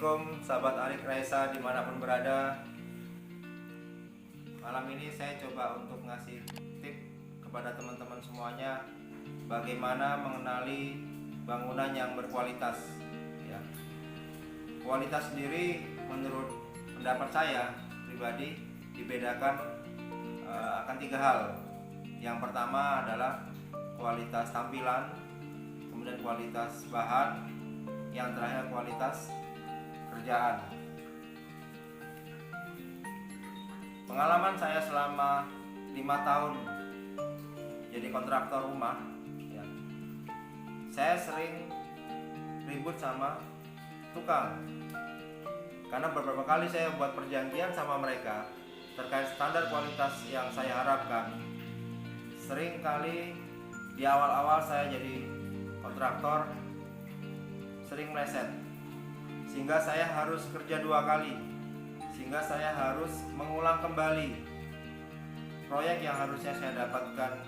Assalamualaikum sahabat Arik Raisa dimanapun berada. Malam ini saya coba untuk ngasih tip kepada teman-teman semuanya bagaimana mengenali bangunan yang berkualitas ya. Kualitas sendiri menurut pendapat saya pribadi dibedakan akan 3 hal. Yang pertama adalah kualitas tampilan, kemudian kualitas bahan, yang terakhir kualitas kerjaan. Pengalaman saya selama 5 tahun jadi kontraktor rumah ya, saya sering ribut sama tukang karena beberapa kali saya buat perjanjian sama mereka terkait standar kualitas yang saya harapkan. Sering kali di awal-awal saya jadi kontraktor sering meleset, sehingga saya harus kerja 2 kali, sehingga saya harus mengulang kembali proyek yang harusnya saya dapatkan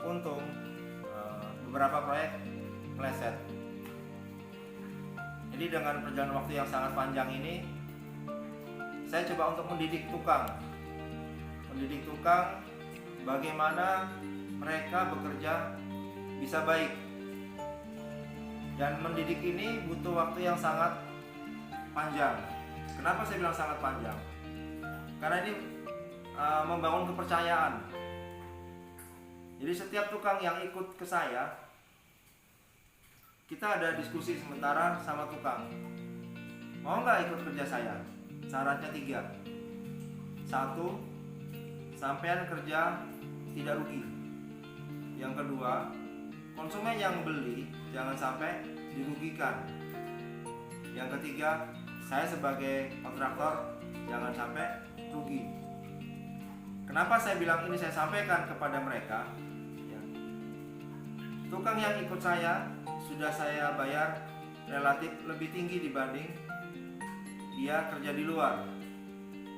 untung. Beberapa proyek meleset. Jadi dengan perjalanan waktu yang sangat panjang ini, saya coba untuk mendidik tukang bagaimana mereka bekerja bisa baik. Dan mendidik ini butuh waktu yang sangat panjang. Kenapa saya bilang sangat panjang? Karena ini membangun kepercayaan. Jadi setiap tukang yang ikut ke saya, kita ada diskusi sementara sama tukang. Mau nggak ikut kerja saya? Syaratnya 3. 1, sampean kerja tidak rugi. Yang kedua, konsumen yang beli jangan sampai dirugikan. Yang ketiga, saya sebagai kontraktor jangan sampai rugi. Kenapa saya bilang ini saya sampaikan kepada mereka ya. Tukang yang ikut saya sudah saya bayar relatif lebih tinggi dibanding dia kerja di luar.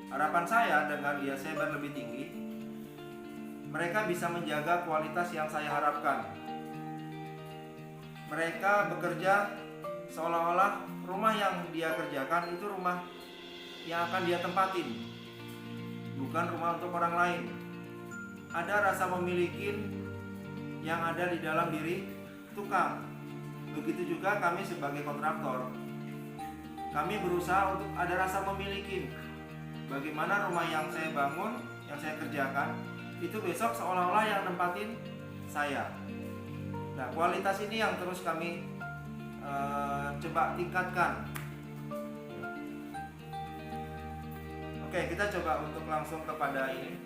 Harapan saya dengan dia saya bayar lebih tinggi, mereka bisa menjaga kualitas yang saya harapkan. Mereka bekerja seolah-olah rumah yang dia kerjakan itu rumah yang akan dia tempatin, bukan rumah untuk orang lain. Ada rasa memiliki yang ada di dalam diri tukang. Begitu juga kami sebagai kontraktor, kami berusaha untuk ada rasa memiliki. Bagaimana rumah yang saya bangun, yang saya kerjakan, itu besok seolah-olah yang nempatin saya. Nah, kualitas ini yang terus kami coba tingkatkan. Oke, kita coba untuk langsung kepada ini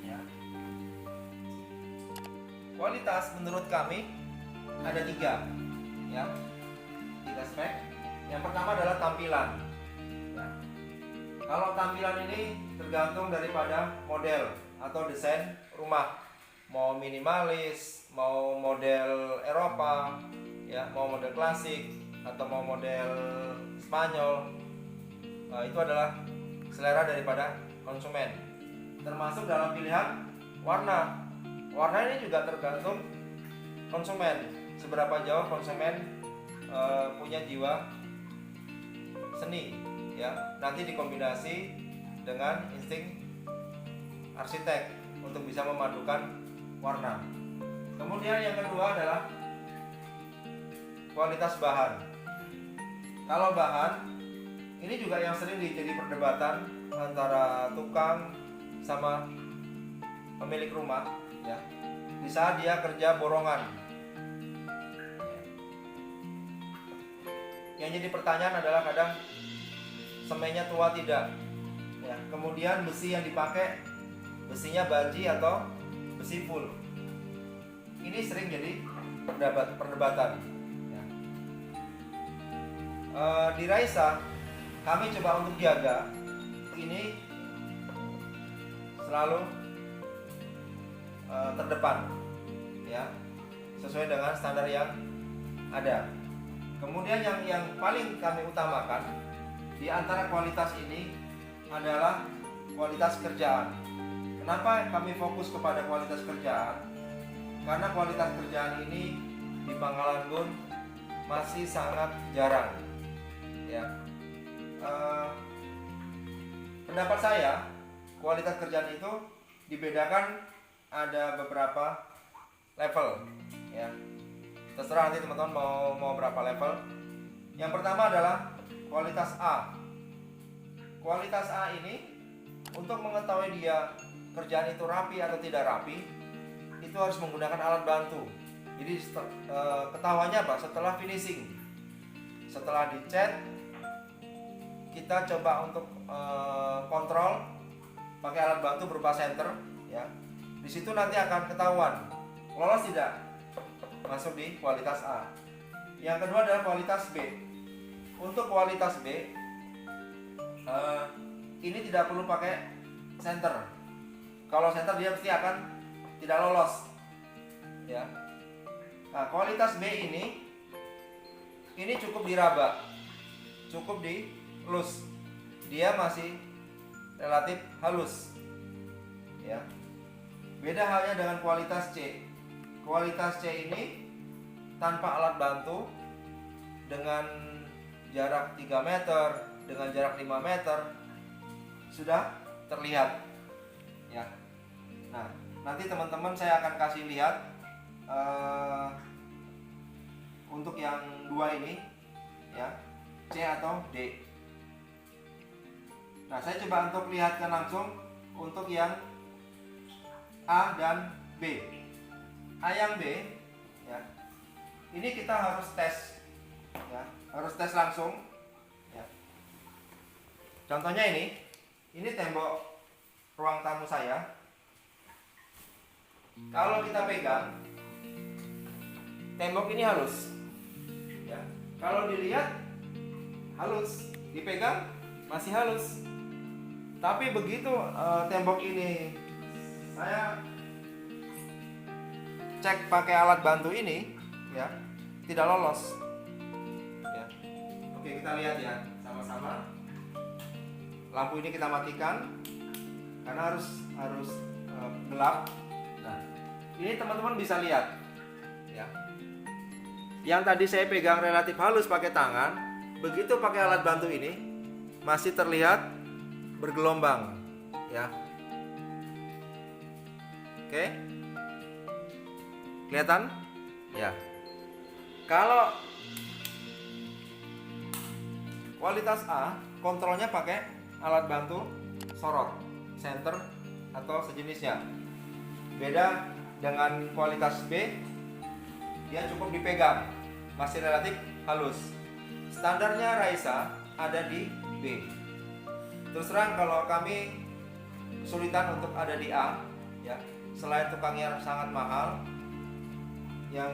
ya. Kualitas menurut kami ada 3 ya, 3 spek. Yang pertama adalah tampilan ya. Kalau tampilan ini tergantung daripada model atau desain rumah, mau minimalis, mau model Eropa ya, mau model klasik atau mau model Spanyol. Itu adalah selera daripada konsumen. Termasuk dalam pilihan warna. Warna ini juga tergantung konsumen, seberapa jauh konsumen punya jiwa seni ya. Nanti dikombinasi dengan insting arsitek untuk bisa memadukan warna. Kemudian yang kedua adalah kualitas bahan. Kalau bahan ini juga yang sering jadi perdebatan antara tukang sama pemilik rumah ya. Di saat dia kerja borongan. Yang jadi pertanyaan adalah kadang semennya tua tidak ya. Kemudian besi yang dipakai besinya banji atau besi full. Ini sering jadi perdebatan ya. Di Raisa kami coba untuk jaga ini selalu terdepan ya, sesuai dengan standar yang ada. Kemudian yang paling kami utamakan di antara kualitas ini adalah kualitas kerjaan. Kenapa kami fokus kepada kualitas kerjaan? Karena kualitas kerjaan ini di Pangkalan Bun masih sangat jarang ya. Pendapat saya, kualitas kerjaan itu dibedakan ada beberapa level, ya. Terserah nanti teman-teman mau berapa level. Yang pertama adalah kualitas A. Kualitas A ini untuk mengetahui dia kerjaan itu rapi atau tidak rapi, itu harus menggunakan alat bantu. Jadi ketahuannya apa? Setelah finishing, setelah dicat, kita coba untuk kontrol pakai alat bantu berupa senter, ya. Di situ nanti akan ketahuan lolos tidak masuk di kualitas A. Yang kedua adalah kualitas B. Untuk kualitas B, ini tidak perlu pakai senter. Kalau senter dia pasti akan tidak lolos, ya. Nah, kualitas B ini cukup diraba, cukup dilus, dia masih relatif halus, ya. Beda halnya dengan kualitas C. Kualitas C ini tanpa alat bantu, dengan jarak 3 meter, dengan jarak 5 meter sudah terlihat, ya. Nah, nanti teman-teman saya akan kasih lihat untuk yang dua ini, ya, C atau D. Nah, saya coba untuk lihatkan langsung untuk yang A dan B. A yang B, ya, ini kita harus tes, ya, harus tes langsung, ya. Contohnya ini tembok ruang tamu saya. Kalau kita pegang, tembok ini halus, ya. Kalau dilihat halus, dipegang masih halus. Tapi begitu tembok ini saya cek pakai alat bantu ini, ya, tidak lolos, ya. Oke, kita lihat ya sama-sama. Lampu ini kita matikan karena harus gelap. Nah, ini teman-teman bisa lihat, ya. Yang tadi saya pegang relatif halus pakai tangan, begitu pakai alat bantu ini masih terlihat bergelombang, ya. Oke, kelihatan? Ya. Kalau kualitas A, kontrolnya pakai alat bantu sorot, senter atau sejenisnya. Beda dengan kualitas B, dia cukup dipegang, masih relatif halus. Standarnya Raisa ada di B. Terus terang kalau kami kesulitan untuk ada di A, ya. Selain tukangnya sangat mahal, yang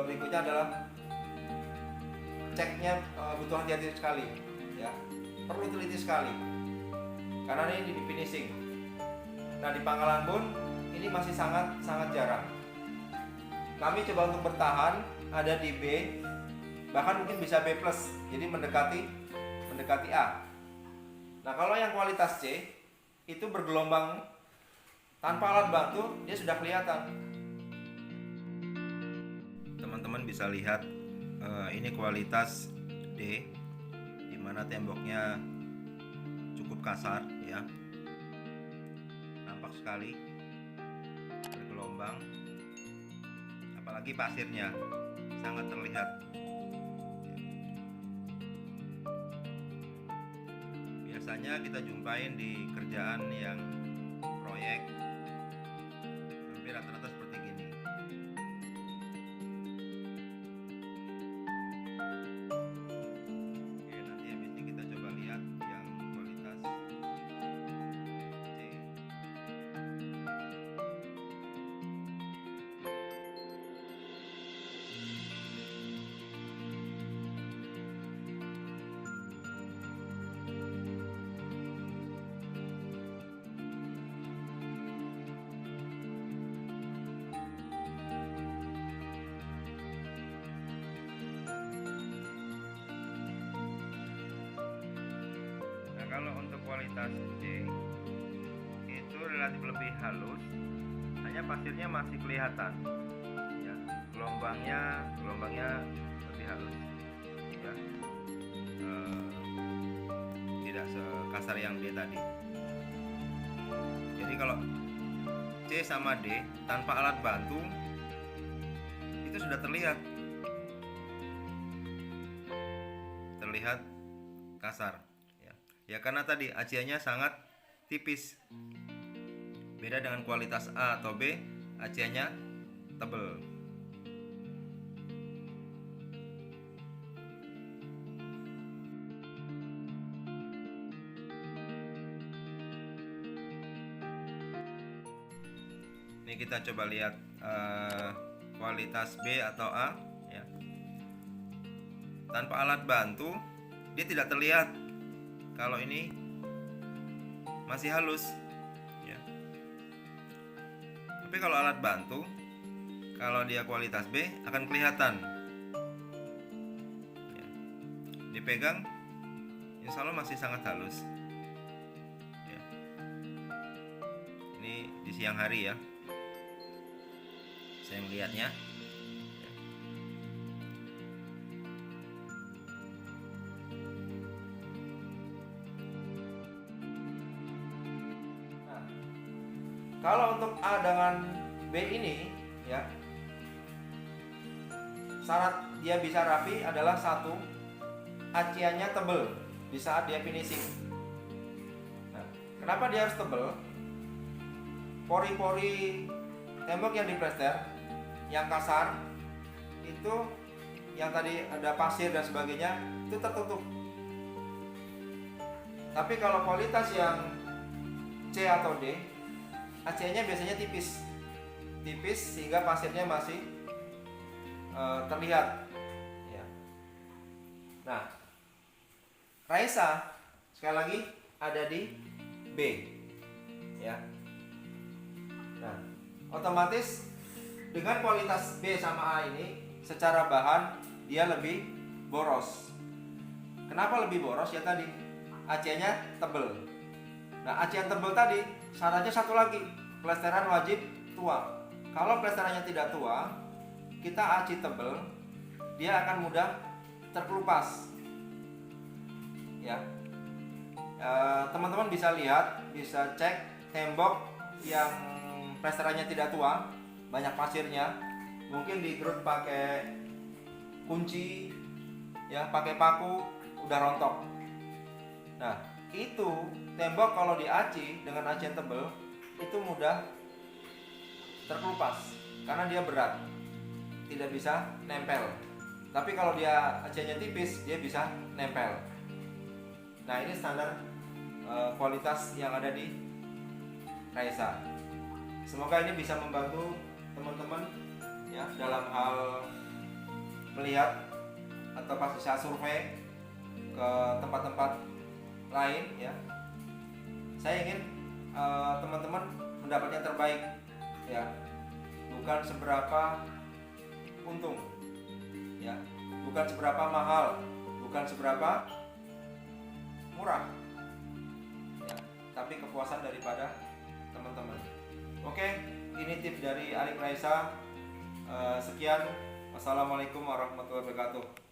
berikutnya adalah ceknya butuh hati-hati sekali, ya. Perlu teliti sekali karena ini di finishing. Nah, di Pangkalan Bun ini masih sangat jarang. Kami coba untuk bertahan ada di B, bahkan mungkin bisa B+, jadi mendekati A. Nah, kalau yang kualitas C itu bergelombang tanpa alat bantu, dia sudah kelihatan. Teman-teman bisa lihat ini kualitas D, dimana temboknya cukup kasar, ya. Nampak sekali bergelombang, apalagi pasirnya sangat terlihat. Biasanya kita jumpain di kerjaan yang proyek hampir rata-rata seperti gini. Oke, nanti habis ini kita coba lihat yang kualitas C. Kalau untuk kualitas C itu relatif lebih halus, hanya pasirnya masih kelihatan, ya. Gelombangnya lebih halus, ya. kasar yang D tadi. Jadi kalau C sama D tanpa alat bantu itu sudah terlihat kasar ya karena tadi aciannya sangat tipis. Beda dengan kualitas A atau B, aciannya tebal. Ini kita coba lihat kualitas B atau A ya. Tanpa alat bantu dia tidak terlihat kalau ini masih halus ya. Tapi kalau alat bantu, kalau dia kualitas B akan kelihatan ya. Dipegang insya Allah masih sangat halus ya. Ini di siang hari ya saya melihatnya. Nah, kalau untuk A dengan B ini ya, syarat dia bisa rapi adalah satu, aciannya tebal di saat dia finishing. Nah, kenapa dia harus tebal? Pori-pori tembok yang diplester yang kasar itu, yang tadi ada pasir dan sebagainya, itu tertutup. Tapi kalau kualitas yang C atau D, aciannya biasanya tipis sehingga pasirnya masih terlihat ya. Nah, Raisa sekali lagi ada di B ya. Nah, otomatis dengan kualitas B sama A ini secara bahan dia lebih boros. Kenapa lebih boros? Ya tadi aciannya tebal. Nah, acian tebal tadi syaratnya satu lagi, plesteran wajib tua. Kalau plesterannya tidak tua, kita aci tebal, dia akan mudah terkelupas ya. Teman-teman bisa lihat, bisa cek tembok yang plesterannya tidak tua, banyak pasirnya, mungkin digerut pakai kunci ya, pakai paku, udah rontok. Nah, itu tembok kalau diaci dengan acian tebal itu mudah terkelupas karena dia berat, tidak bisa nempel. Tapi kalau dia aciannya tipis, dia bisa nempel. Nah, ini standar kualitas yang ada di Raisa. Semoga ini bisa membantu teman-teman ya dalam hal melihat atau pas bisa survei ke tempat-tempat lain ya. Saya ingin teman-teman mendapat yang terbaik ya, bukan seberapa untung ya, bukan seberapa mahal, bukan seberapa murah ya, tapi kepuasan daripada teman-teman. Oke, ini tips dari Arik Raisa. Sekian, wassalamualaikum warahmatullahi wabarakatuh.